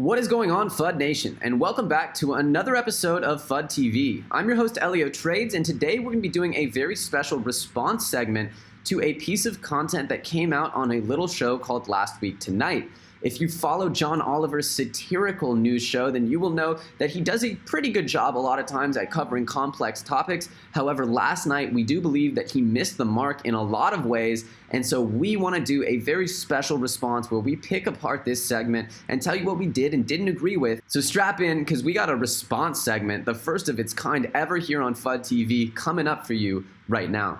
What is going on, FUD Nation? And welcome back to another episode of FUD TV. I'm your host, Elio Trades, and today we're going to be doing a very special response segment to a piece of content that came out on a little show called Last Week Tonight. If you follow John Oliver's satirical news show, then you will know that he does a pretty good job a lot of times at covering complex topics. However, last night we do believe that he missed the mark in a lot of ways, and so we want to do a very special response where we pick apart this segment and tell you what we did and didn't agree with. So strap in, because we got a response segment, the first of its kind ever here on FUD TV, coming up for you right now.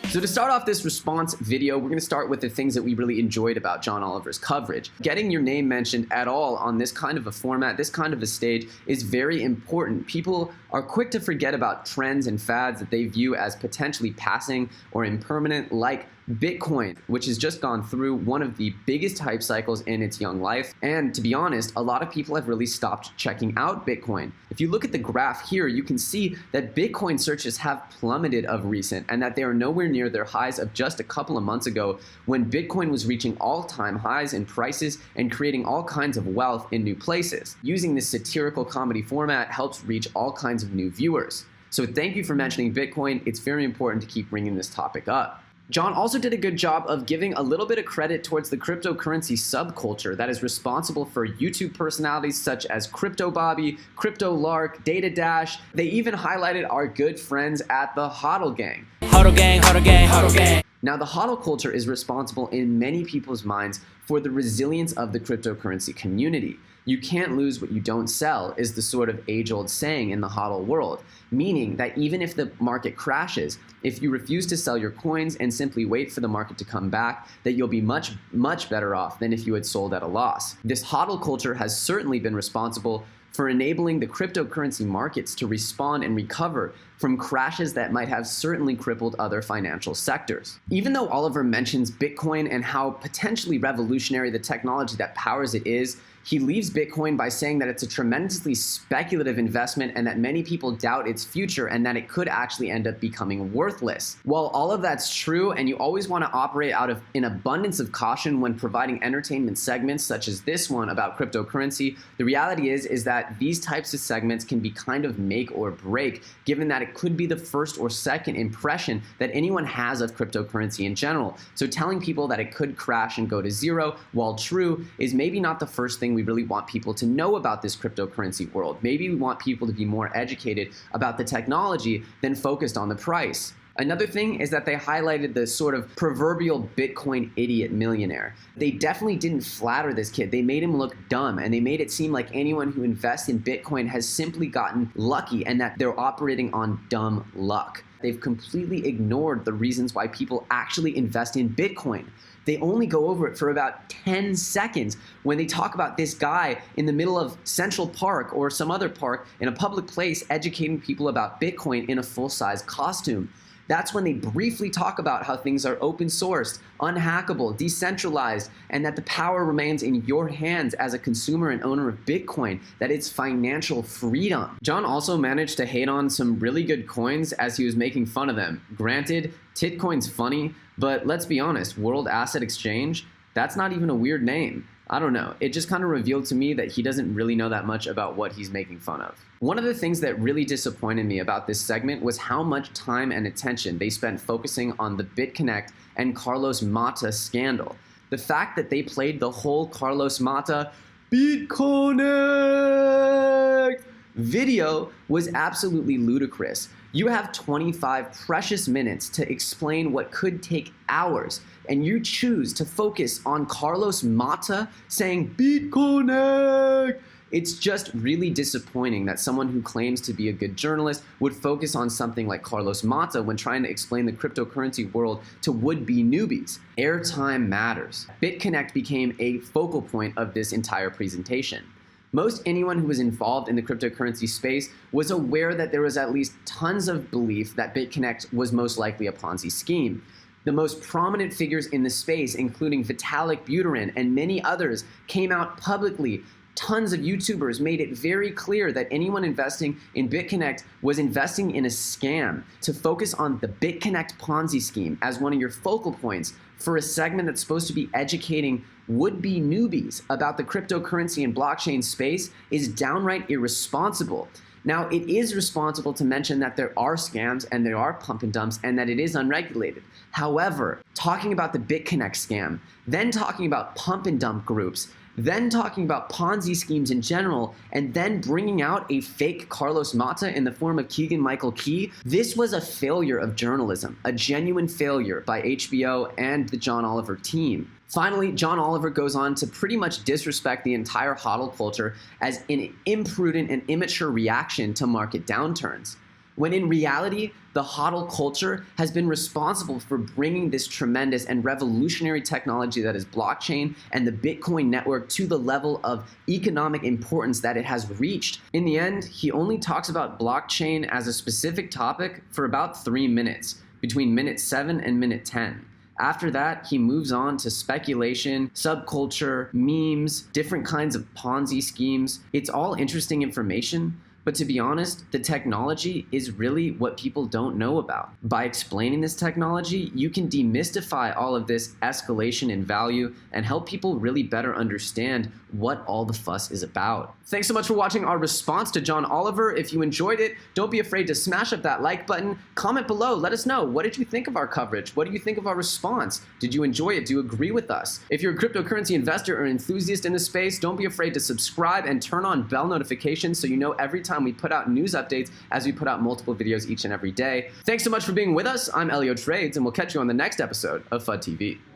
So to start off this response video, we're going to start with the things that we really enjoyed about John Oliver's coverage. Getting your name mentioned at all on this kind of a format, this kind of a stage, is very important. People are quick to forget about trends and fads that they view as potentially passing or impermanent, like Bitcoin, which has just gone through one of the biggest hype cycles in its young life. And to be honest, a lot of people have really stopped checking out Bitcoin. If you look at the graph here, you can see that Bitcoin searches have plummeted of recent and that they are nowhere near their highs of just a couple of months ago, when Bitcoin was reaching all-time highs in prices and creating all kinds of wealth in new places. Using this satirical comedy format helps reach all kinds of new viewers. So thank you for mentioning Bitcoin. It's very important to keep bringing this topic up. John also did a good job of giving a little bit of credit towards the cryptocurrency subculture that is responsible for YouTube personalities such as Crypto Bobby, Crypto Lark, Data Dash. They even highlighted our good friends at the HODL Gang. HODL Gang, HODL Gang, HODL Gang. Now, the HODL culture is responsible in many people's minds for the resilience of the cryptocurrency community. You can't lose what you don't sell is the sort of age-old saying in the HODL world, meaning that even if the market crashes, if you refuse to sell your coins and simply wait for the market to come back, that you'll be much, much better off than if you had sold at a loss. This HODL culture has certainly been responsible for enabling the cryptocurrency markets to respond and recover from crashes that might have certainly crippled other financial sectors. Even though Oliver mentions Bitcoin and how potentially revolutionary the technology that powers it is, he leaves Bitcoin by saying that it's a tremendously speculative investment and that many people doubt its future and that it could actually end up becoming worthless. While all of that's true, and you always want to operate out of an abundance of caution when providing entertainment segments such as this one about cryptocurrency, the reality is that these types of segments can be kind of make or break, given that it could be the first or second impression that anyone has of cryptocurrency in general. So telling people that it could crash and go to zero, while true, is maybe not the first thing we really want people to know about this cryptocurrency world. Maybe we want people to be more educated about the technology than focused on the price. Another thing is that they highlighted the sort of proverbial Bitcoin idiot millionaire. They definitely didn't flatter this kid. They made him look dumb, and they made it seem like anyone who invests in Bitcoin has simply gotten lucky and that they're operating on dumb luck. They've completely ignored the reasons why people actually invest in Bitcoin. They only go over it for about 10 seconds when they talk about this guy in the middle of Central Park or some other park in a public place educating people about Bitcoin in a full-size costume. That's when they briefly talk about how things are open sourced, unhackable, decentralized, and that the power remains in your hands as a consumer and owner of Bitcoin, that it's financial freedom. John also managed to hate on some really good coins as he was making fun of them. Granted, Titcoin's funny, but let's be honest, World Asset Exchange, that's not even a weird name. I don't know, it just kind of revealed to me that he doesn't really know that much about what he's making fun of. One of the things that really disappointed me about this segment was how much time and attention they spent focusing on the BitConnect and Carlos Mata scandal. The fact that they played the whole Carlos Mata BitConnect video was absolutely ludicrous. You have 25 precious minutes to explain what could take hours, and you choose to focus on Carlos Mata saying BitConnect. It's just really disappointing that someone who claims to be a good journalist would focus on something like Carlos Mata when trying to explain the cryptocurrency world to would-be newbies. Airtime matters. BitConnect became a focal point of this entire presentation. Most anyone who was involved in the cryptocurrency space was aware that there was at least tons of belief that BitConnect was most likely a Ponzi scheme. The most prominent figures in the space, including Vitalik Buterin and many others, came out publicly Tons of YouTubers made it very clear that anyone investing in BitConnect was investing in a scam. To focus on the BitConnect Ponzi scheme as one of your focal points for a segment that's supposed to be educating would-be newbies about the cryptocurrency and blockchain space is downright irresponsible. Now, it is responsible to mention that there are scams and there are pump and dumps and that it is unregulated. However, talking about the BitConnect scam, then talking about pump and dump groups, then talking about Ponzi schemes in general, and then bringing out a fake Carlos Mata in the form of Keegan-Michael Key, this was a failure of journalism, a genuine failure by HBO and the John Oliver team. Finally, John Oliver goes on to pretty much disrespect the entire HODL culture as an imprudent and immature reaction to market downturns, when in reality, the HODL culture has been responsible for bringing this tremendous and revolutionary technology that is blockchain and the Bitcoin network to the level of economic importance that it has reached. In the end, he only talks about blockchain as a specific topic for about 3 minutes, between minute 7 and minute 10. After that, he moves on to speculation, subculture, memes, different kinds of Ponzi schemes. It's all interesting information, but to be honest, the technology is really what people don't know about. By explaining this technology, you can demystify all of this escalation in value and help people really better understand what all the fuss is about. Thanks so much for watching our response to John Oliver. If you enjoyed it, don't be afraid to smash up that like button. Comment below, let us know, what did you think of our coverage? What do you think of our response? Did you enjoy it? Do you agree with us? If you're a cryptocurrency investor or enthusiast in the space, don't be afraid to subscribe and turn on bell notifications so you know every time we put out news updates as we put out multiple videos each and every day. Thanks so much for being with us. I'm Elio Trades, and we'll catch you on the next episode of FUD TV.